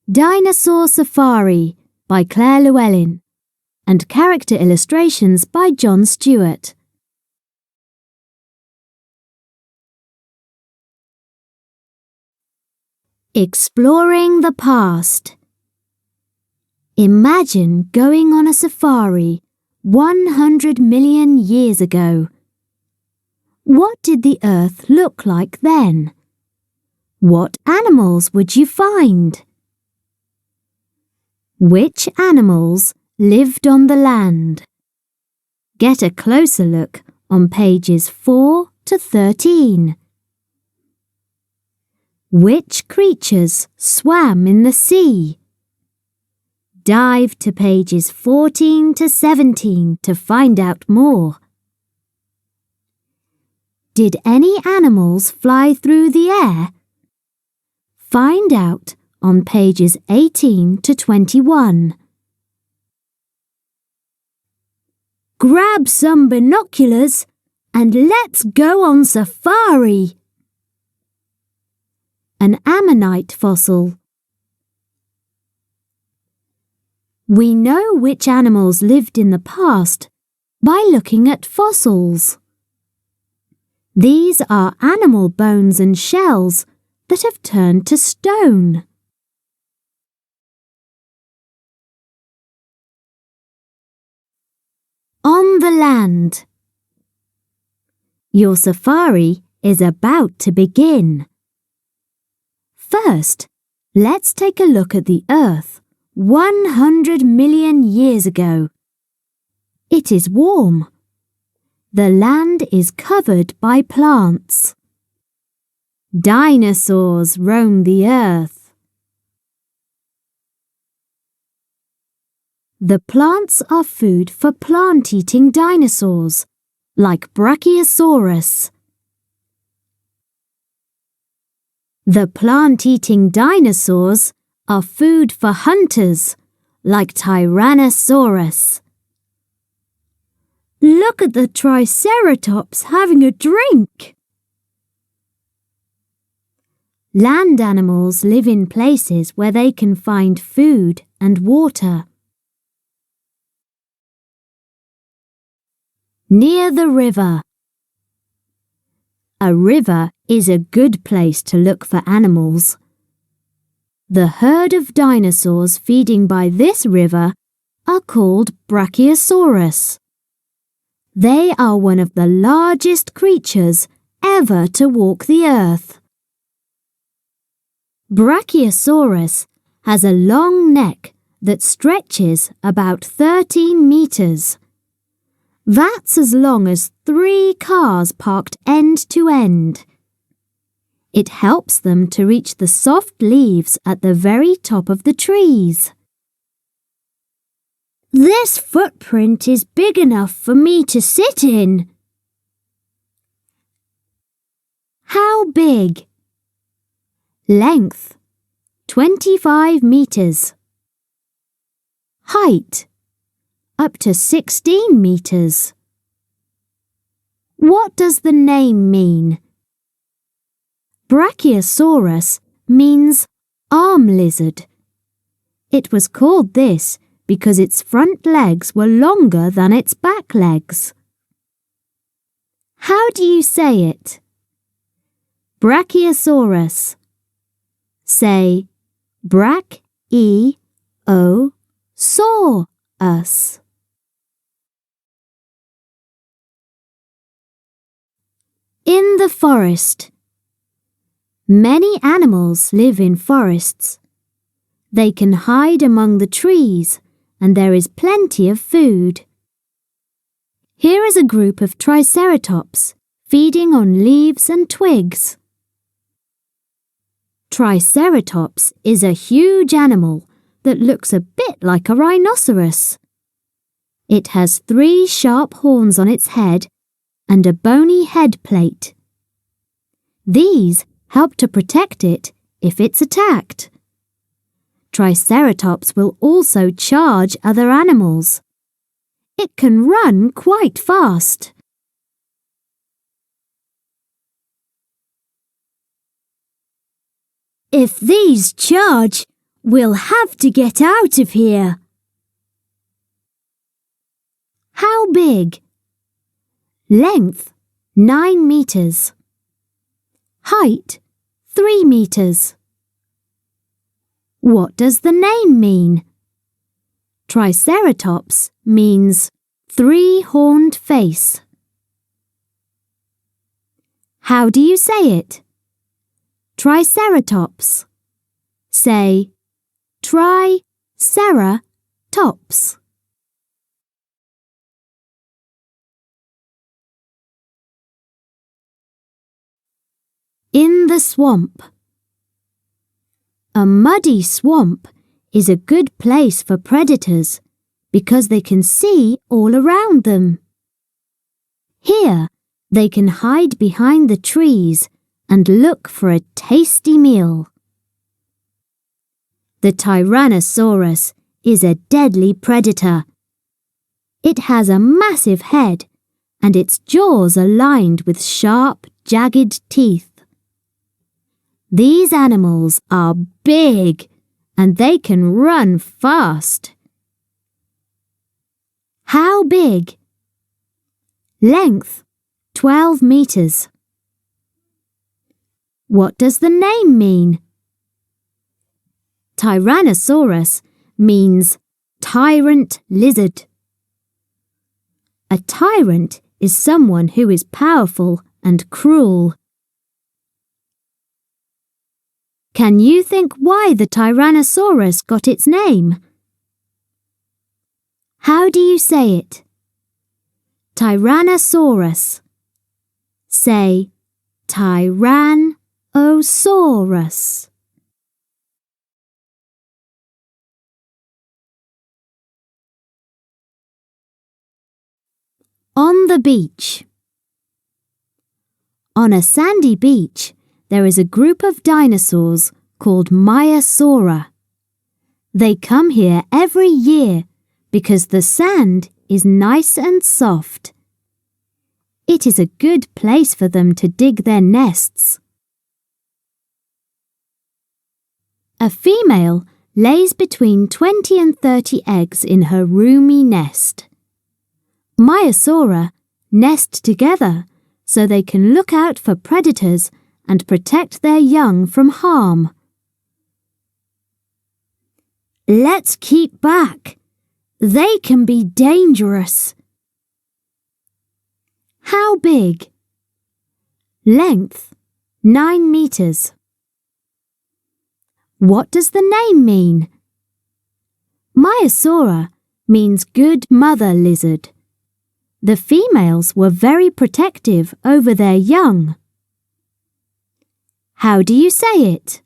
Dinosaur Safari by Claire Llewellyn and character illustrations by John Stewart. Exploring the past. Imagine going on a safari 100 million years ago. What did the Earth look like then? What animals would you find? Which animals lived on the land? Get a closer look on pages 4 to 13. Which creatures swam in the sea? Dive to pages 14 to 17 to find out more. Did any animals fly through the air? Find out on pages 18 to 21. Grab some binoculars and let's go on safari. An ammonite fossil. We know which animals lived in the past by looking at fossils. These are animal bones and shells that have turned to stone. On the land. Your safari is about to begin. First, let's take a look at the Earth 100 million years ago. It is warm. The land is covered by plants. Dinosaurs roam the Earth. The plants are food for plant-eating dinosaurs, like Brachiosaurus. The plant-eating dinosaurs are food for hunters, like Tyrannosaurus. Look at the Triceratops having a drink. Land animals live in places where they can find food and water. Near the river. A river is a good place to look for animals. The herd of dinosaurs feeding by this river are called Brachiosaurus. They are one of the largest creatures ever to walk the earth. Brachiosaurus has a long neck that stretches about 13 meters. That's as long as 3 cars parked end to end. It helps them to reach the soft leaves at the very top of the trees. This footprint is big enough for me to sit in. How big? Length, 25 meters. Height, up to 16 meters. What does the name mean? Brachiosaurus means arm lizard. It was called this because its front legs were longer than its back legs. How do you say it? Brachiosaurus. Say Brach-E-O-Saur-us. In the forest. Many animals live in forests. They can hide among the trees, and there is plenty of food. Here is a group of Triceratops feeding on leaves and twigs. Triceratops is a huge animal that looks a bit like a rhinoceros. It has 3 sharp horns on its head and a bony head plate. These help to protect it if it's attacked. Triceratops will also charge other animals. It can run quite fast. If these charge, We'll have to get out of here. How big? Length, 9 meters. Height, 3 meters. What does the name mean? Triceratops means 3-horned face. How do you say it? Triceratops. Say, tri-cera-tops. In the swamp. A muddy swamp is a good place for predators because they can see all around them. Here, they can hide behind the trees and look for a tasty meal. The Tyrannosaurus is a deadly predator. It has a massive head and its jaws are lined with sharp, jagged teeth. These animals are big and they can run fast. How big? Length, 12 meters. What does the name mean? Tyrannosaurus means tyrant lizard. A tyrant is someone who is powerful and cruel. Can you think why the Tyrannosaurus got its name? How do you say it? Tyrannosaurus. Say, Tyrannosaurus. On the beach. On a sandy beach, there is a group of dinosaurs called Maiasaura. They come here every year because the sand is nice and soft. It is a good place for them to dig their nests. A female lays between 20 and 30 eggs in her roomy nest. Maiasaura nest together so they can look out for predators and protect their young from harm. Let's keep back. They can be dangerous. How big? Length, 9 meters. What does the name mean? Maiasaura means good mother lizard. The females were very protective over their young. How do you say it?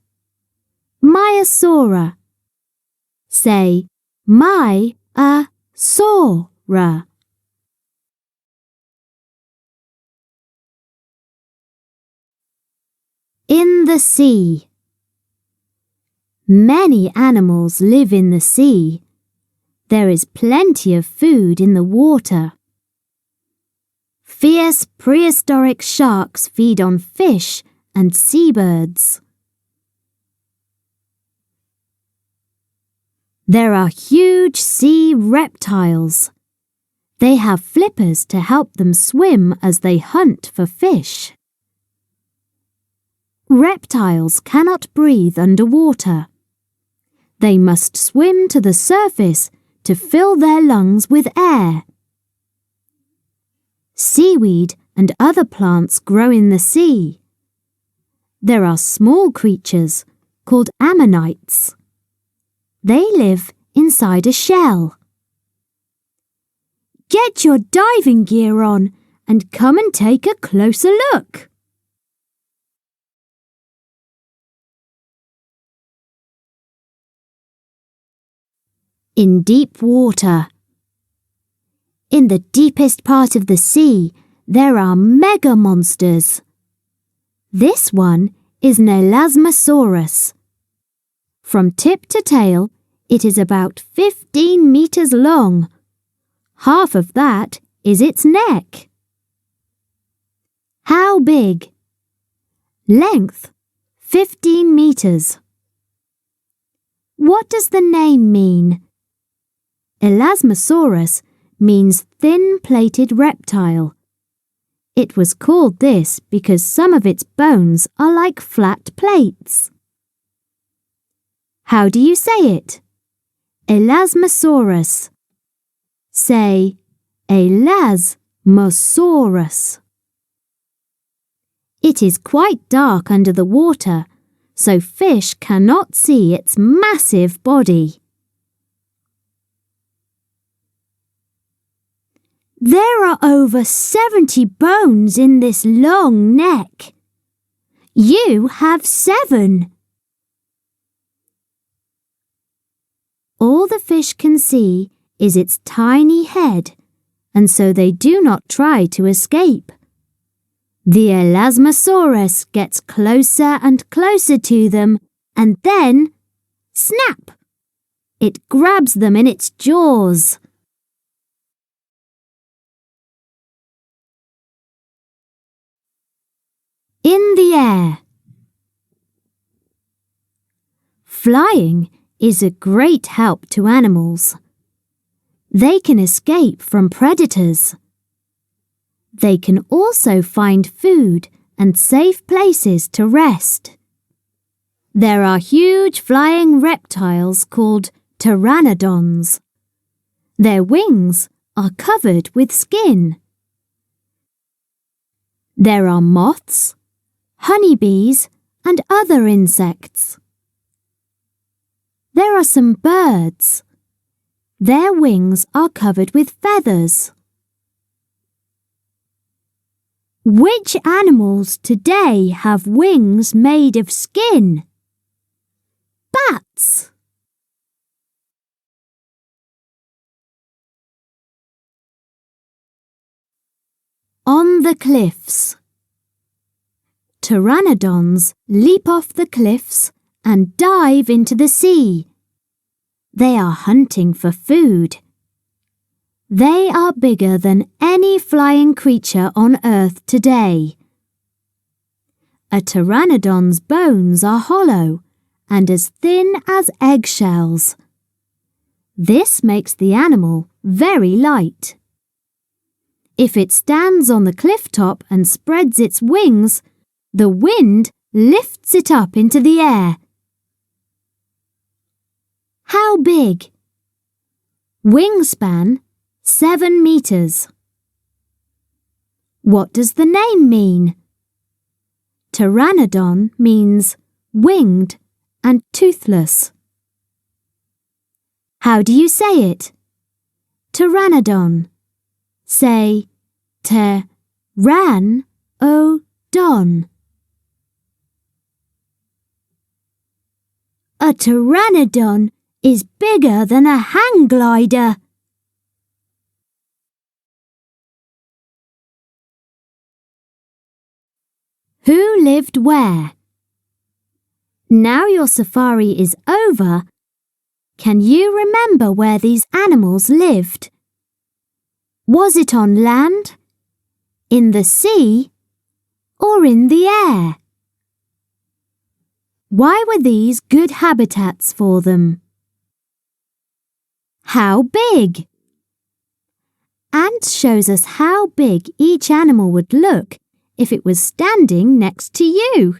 Maiasaura. Say, Maiasaura. In the sea. Many animals live in the sea. There is plenty of food in the water. Fierce prehistoric sharks feed on fish and seabirds. There are huge sea reptiles. They have flippers to help them swim as they hunt for fish. Reptiles cannot breathe underwater. They must swim to the surface to fill their lungs with air. Seaweed and other plants grow in the sea. There are small creatures called ammonites. They live inside a shell. Get your diving gear on and come and take a closer look. In deep water. In the deepest part of the sea, there are mega monsters. This one is an Elasmosaurus. From tip to tail, it is about 15 meters long. Half of that is its neck. How big? Length, 15 meters. What does the name mean? Elasmosaurus means thin-plated reptile. It was called this because some of its bones are like flat plates. How do you say it? Elasmosaurus. Say Elasmosaurus. It is quite dark under the water, so fish cannot see its massive body. There are over 70 bones in this long neck. You have 7. All the fish can see is its tiny head, and so they do not try to escape. The Elasmosaurus gets closer and closer to them, and then, snap! It grabs them in its jaws. In the air. Flying is a great help to animals. They can escape from predators. They can also find food and safe places to rest. There are huge flying reptiles called pteranodons. Their wings are covered with skin. There are moths, honeybees, and other insects. There are some birds. Their wings are covered with feathers. Which animals today have wings made of skin? Bats. On the cliffs. Pteranodons leap off the cliffs and dive into the sea. They are hunting for food. They are bigger than any flying creature on Earth today. A pteranodon's bones are hollow and as thin as eggshells. This makes the animal very light. If it stands on the cliff top and spreads its wings, the wind lifts it up into the air. How big? Wingspan, 7 meters. What does the name mean? Pteranodon means winged and toothless. How do you say it? Pteranodon. Say Ter-ran-o-don. A pteranodon is bigger than a hang glider. Who lived where? Now your safari is over, can you remember where these animals lived? Was it on land, in the sea, or in the air? Why were these good habitats for them? How big? Ant shows us how big each animal would look if it was standing next to you.